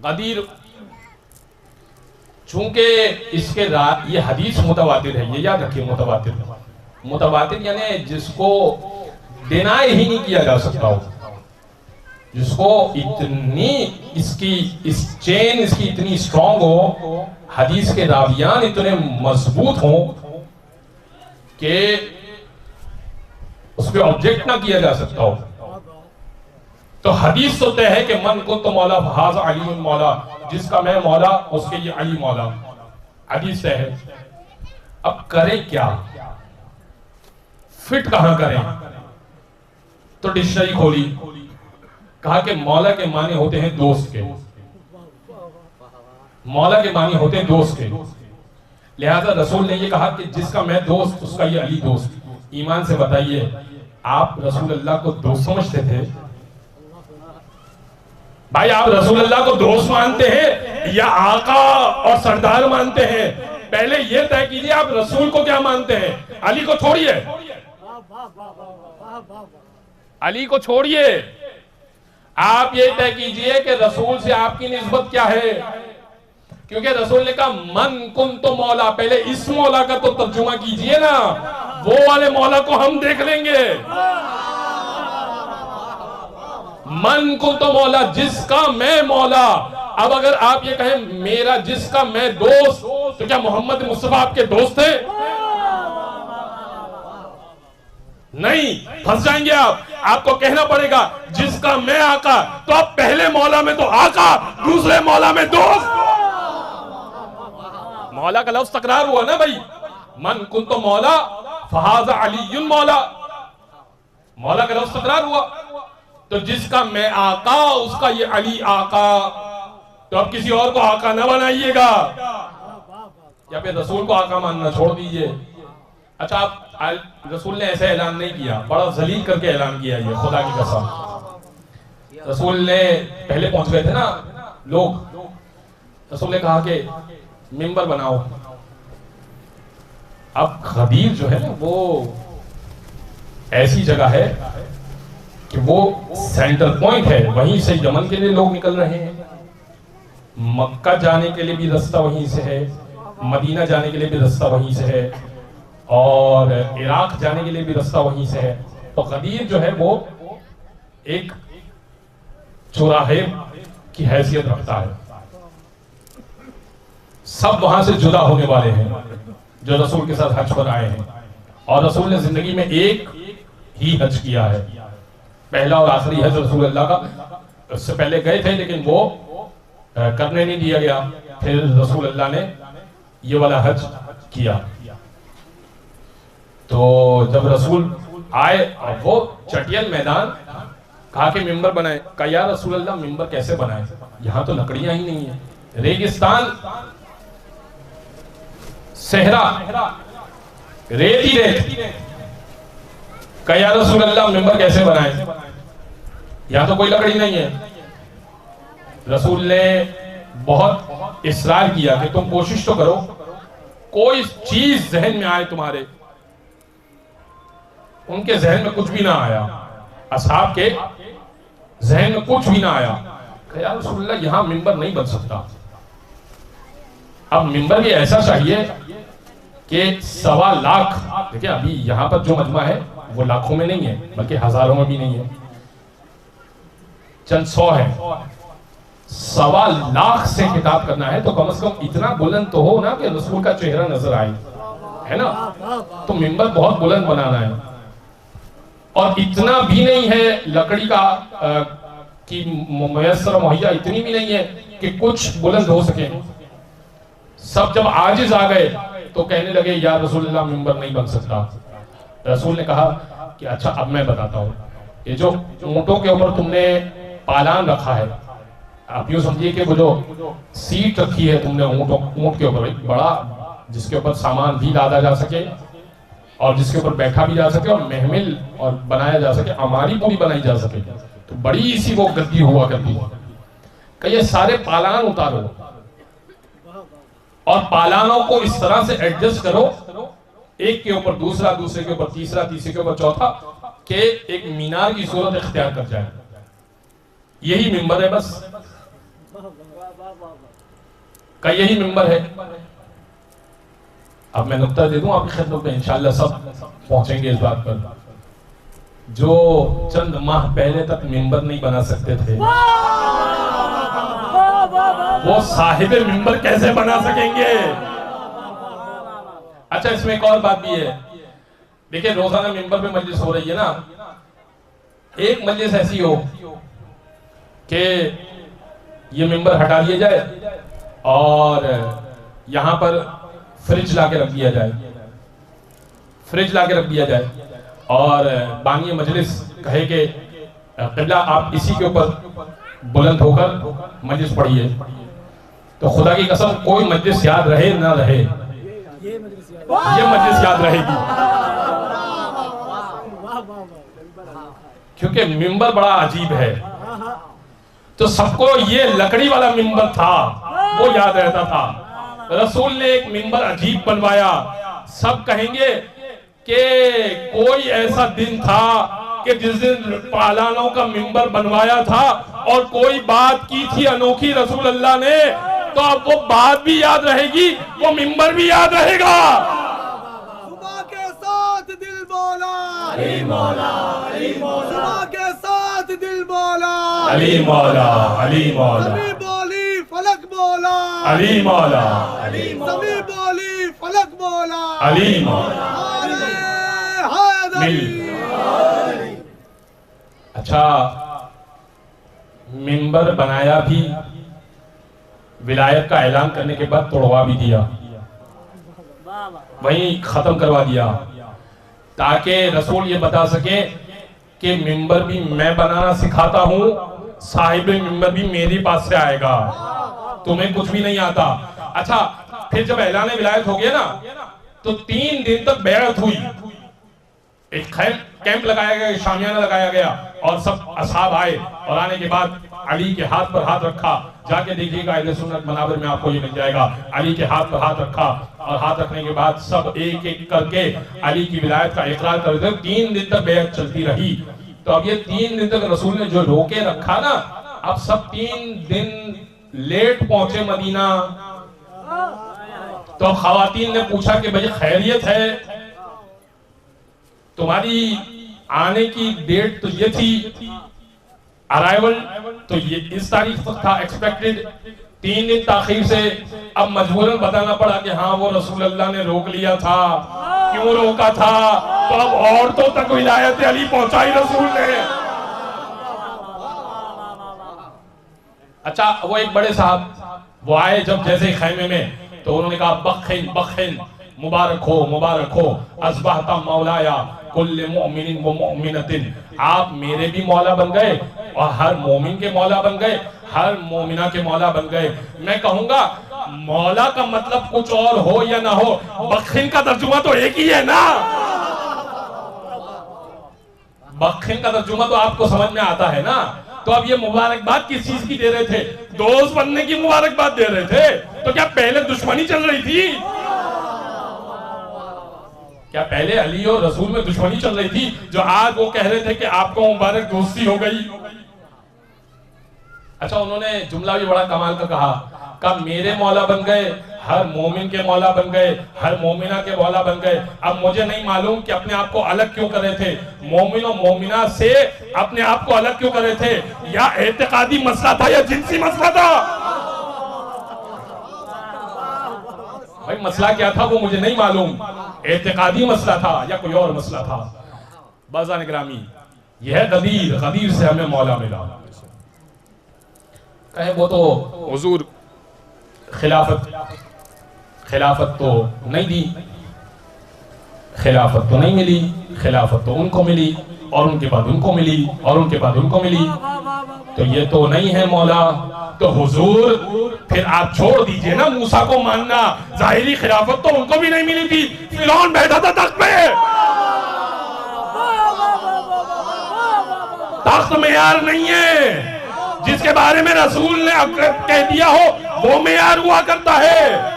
غدیر چونکہ اس کے یہ حدیث متواتر ہے، یہ یاد رکھیے متواتر یعنی جس کو ڈینائی ہی نہیں کیا جا سکتا ہو، جس کو اتنی اس چین اس کی اتنی اسٹرانگ ہو، حدیث کے راویان اتنے مضبوط ہوں کہ اس پہ آبجیکٹ نہ کیا جا سکتا ہو. تو حدیث تو طے ہے کہ من کنت مولا فہذا علی مولا، جس کا میں مولا اس کے یہ علی مولا، حدیث طے ہے. اب کریں کیا، فٹ کہاں کریں؟ تو ڈکشنری کھولی، کہا کہ مولا کے معنی ہوتے ہیں دوست کے، مولا کے معنی ہوتے ہیں دوست کے. لہذا رسول نے یہ کہا کہ جس کا میں دوست اس کا یہ علی دوست. ایمان سے بتائیے آپ رسول اللہ کو دوست سمجھتے تھے؟ بھائی آپ رسول اللہ کو دوست مانتے ہیں یا آقا اور سردار مانتے ہیں؟ پہلے یہ طے کیجئے آپ رسول کو کیا مانتے ہیں. علی کو چھوڑیے، علی کو چھوڑیے، آپ یہ طے کیجئے کہ رسول سے آپ کی نسبت کیا ہے. کیونکہ رسول نے کہا من کنت مولا، پہلے اس مولا کا تو ترجمہ کیجئے نا، وہ والے مولا کو ہم دیکھ لیں گے. من کنت مولا، جس کا میں مولا. اب اگر آپ یہ کہیں میرا جس کا میں دوست، تو کیا محمد مصطفیٰ آپ کے دوست ہیں؟ نہیں، پھنس جائیں گے آپ کو کہنا پڑے گا جس کا میں آقا، تو آپ پہلے مولا میں تو آقا، دوسرے مولا میں دوست. مولا کا لفظ تکرار ہوا نا بھائی، من کنت مولا فہذا علی مولا، مولا کا لفظ تکرار ہوا. تو جس کا میں آقا اس کا یہ علی آقا. تو اب کسی اور کو آقا نہ بنائیے گا، یا پھر رسول کو آقا ماننا چھوڑ دیجئے. اچھا آپ رسول نے ایسے اعلان نہیں کیا، بڑا ذلیل کر کے اعلان کیا یہ، خدا کی قسم. رسول نے پہلے پہنچ گئے تھے نا لوگ، رسول نے کہا کہ ممبر بناؤ. اب غدیر جو ہے نا وہ ایسی جگہ ہے کہ وہ سینٹر پوائنٹ ہے، وہیں سے یمن کے لیے لوگ نکل رہے ہیں، مکہ جانے کے لیے بھی رستہ وہیں سے ہے، مدینہ جانے کے لیے بھی رستہ وہیں سے ہے، اور عراق جانے کے لیے بھی رستہ وہیں سے ہے. تو غدیر جو ہے وہ ایک چوراہے کی حیثیت رکھتا ہے. سب وہاں سے جدا ہونے والے ہیں جو رسول کے ساتھ حج پر آئے ہیں. اور رسول نے زندگی میں ایک ہی حج کیا ہے، پہلا اور آخری حج رسول اللہ کا. اس سے پہلے گئے تھے لیکن وہ کرنے نہیں دیا گیا، پھر رسول اللہ نے یہ والا حج کیا. تو جب رسول آئے وہ چٹیل میدان، کہا کہ ممبر بنائے. کہا یا رسول اللہ ممبر کیسے بنائے، یہاں تو لکڑیاں ہی نہیں ہیں، ریگستان، صحرا، ریت ہی ریت. کہا یا رسول اللہ ممبر کیسے بنائے، یہاں تو کوئی لکڑی نہیں ہے. رسول نے بہت اصرار کیا کہ تم کوشش تو کرو، کوئی چیز ذہن میں آئے تمہارے. ان کے ذہن میں کچھ بھی نہ آیا، اصحاب کے ذہن میں کچھ بھی نہ آیا. کہ یا رسول اللہ یہاں ممبر نہیں بن سکتا. اب ممبر بھی ایسا چاہیے کہ 1.25 لاکھ، دیکھیں ابھی یہاں پر جو مجمع ہے وہ لاکھوں میں نہیں ہے بلکہ ہزاروں میں بھی نہیں ہے، چند 100 ہے. 1.25 لاکھ سے خطاب کرنا ہے تو کم از کم اتنا بلند تو ہو نا کہ رسول کا چہرہ نظر آئے، ہے نا. تو ممبر بہت بلند بنانا ہے، اور اتنا بھی نہیں ہے لکڑی کا کی میسر مہیا اتنی بھی نہیں ہے کہ کچھ بلند ہو سکے. سب جب عاجز آ گئے تو کہنے لگے یا رسول اللہ ممبر نہیں بن سکتا. رسول نے کہا کہ اچھا اب میں بتاتا ہوں، یہ جو اونٹوں کے اوپر تم نے پالان رکھا ہے، آپ یوں سمجھیے کہ وہ جو سیٹ رکھی ہے تم نے اونٹ کے اوپر، بڑا جس کے اوپر سامان بھی لادا جا سکے اور جس کے اوپر بیٹھا بھی جا سکے اور محمل اور بنایا جا سکے، ہماری پوری بنائی جا سکے، تو بڑی سی وہ گدی ہوا کرتی ہے. کہ یہ سارے پالان اتارو اور پالانوں کو اس طرح سے ایڈجسٹ کرو، ایک کے اوپر دوسرا، دوسرے کے اوپر تیسرا، تیسرے کے اوپر چوتھا، کہ ایک مینار کی صورت اختیار کر جائے. یہی ممبر ہے بس. کا یہی ممبر ہے. اب میں نقطہ دے دوں آپ کی خدمت میں، انشاءاللہ سب پہنچیں گے اس بات پر. جو چند ماہ پہلے تک ممبر نہیں بنا سکتے تھے وہ صاحب ممبر کیسے بنا سکیں گے؟ اچھا اس میں ایک اور بات بھی ہے. دیکھیں روزانہ ممبر پہ مجلس ہو رہی ہے نا، ایک مجلس ایسی ہو کہ یہ ممبر ہٹا لیا جائے اور یہاں پر فریج لا کے رکھ دیا جائے اور بانی مجلس کہے کہ قبلہ آپ اسی کے اوپر بلند ہو کر مجلس پڑھیے. تو خدا کی قسم کوئی مجلس یاد رہے نہ رہے، یہ مجلس یاد رہے گی، کیونکہ ممبر بڑا عجیب ہے. تو سب کو یہ لکڑی والا ممبر تھا وہ یاد رہتا تھا. رسول نے ایک ممبر عجیب بنوایا. سب کہیں گے کہ کوئی ایسا دن تھا کہ جس دن پالانوں کا ممبر بنوایا تھا اور کوئی بات کی تھی انوکھی رسول اللہ نے، تو اب وہ بات بھی یاد رہے گی، وہ ممبر بھی یاد رہے گا. صبح کے ساتھ دل بولا علی مولا، علی مولا، صبح کے ساتھ دل بولا علی مولا، علی مولا، زمین بولی فلک بولا علی مولا، زمین بولی فلک بولا علی مولا. اچھا ممبر بنایا بھی، ولایت کا اعلان کرنے کے بعد توڑوا بھی دیا، وہیں ختم کروا دیا، تاکہ رسول یہ بتا سکے کہ ممبر بھی میں بنانا سکھاتا ہوں، صاحب ممبر بھی میری پاس سے آئے گا، تمہیں کچھ بھی نہیں آتا. اچھا پھر جب اعلان ولایت ہو گیا نا تو 3 دن تک بیعت ہوئی. ایک کیمپ لگایا گیا، شامیانہ لگایا گیا اور سب اصحاب آئے اور آنے کے بعد علی کے ہاتھ پر ہاتھ رکھا. جا کے دیکھیے گا اہل سنت منابر میں آپ کو یہ مل جائے گا. علی کے ہاتھ پر ہاتھ رکھا اور ہاتھ رکھنے کے بعد سب ایک ایک کر کے علی کی ولایت کا اقرار کر دے. 3 دن تک بیعت چلتی رہی. تو اب یہ 3 دن تک رسول نے جو روکے رکھا نا، اب سب 3 دن لیٹ پہنچے مدینہ. تو خواتین نے پوچھا کہ بھئی خیریت ہے؟ تمہاری آنے کی ڈیٹ تو یہ تھی، ارائیول تو یہ اس تاریخ تک تھا ایکسپیکٹڈ، 3 دن تاخیر سے اب مجبوراً بتانا پڑا کہ ہاں وہ رسول اللہ نے روک لیا تھا. کیوں روکا تھا؟ تو اب عورتوں تک ولایت علی پہنچائی رسول نے. اچھا وہ ایک بڑے صاحب وہ آئے جب جیسے خیمے میں، تو انہوں نے کہا بخن بخن، مبارک ہو اصبحت مولایا کل مؤمن و مؤمنۃ. آپ میرے بھی مولا بن گئے اور ہر مومن کے مولا بن گئے، ہر مومنہ کے مولا بن گئے. میں کہوں گا مولا کا مطلب کچھ اور ہو یا نہ ہو، بخن کا ترجمہ تو ایک ہی ہے نا. بخن کا ترجمہ تو آپ کو سمجھ میں آتا ہے نا. تو اب یہ مبارکباد کس چیز کی دے رہے تھے؟ دوست بننے کی مبارکباد دے رہے تھے. تو کیا پہلے دشمنی چل رہی تھی؟ کیا پہلے علی اور رسول میں دشمنی چل رہی تھی جو آج وہ کہہ رہے تھے کہ آپ کو مبارک دوستی ہو گئی؟ اچھا انہوں نے جملہ بھی بڑا کمال کا کہا میرے مولا بن گئے، ہر مومن کے مولا بن گئے، ہر مومنہ کے مولا بن گئے. اب مجھے نہیں معلوم کہ اپنے آپ کو الگ کیوں کر رہے تھے، مومن و مومنہ سے اپنے آپ کو الگ کیوں کر رہے تھے؟ یا اعتقادی مسئلہ تھا یا جنسی مسئلہ تھا؟ بھائی مسئلہ کیا تھا وہ مجھے نہیں معلوم، اعتقادی مسئلہ تھا یا کوئی اور مسئلہ تھا. بازان گرامی یہ ہے غدیر، غدیر سے ہمیں مولا ملا. کہے وہ تو حضور خلافت تو نہیں دی، خلافت تو نہیں ملی، خلافت تو ان کو ملی اور ان کے بعد ان کو ملی اور ان کے بعد ان کو ملی، تو یہ تو نہیں ہے مولا. تو حضور پھر آپ چھوڑ دیجئے نا موسیٰ کو ماننا، ظاہری خلافت تو ان کو بھی نہیں ملی تھی، فرعون بیٹھا تھا تخت پہ. تخت معیار نہیں ہے، جس کے بارے میں رسول نے کہہ دیا ہو وہ معیار ہوا کرتا ہے.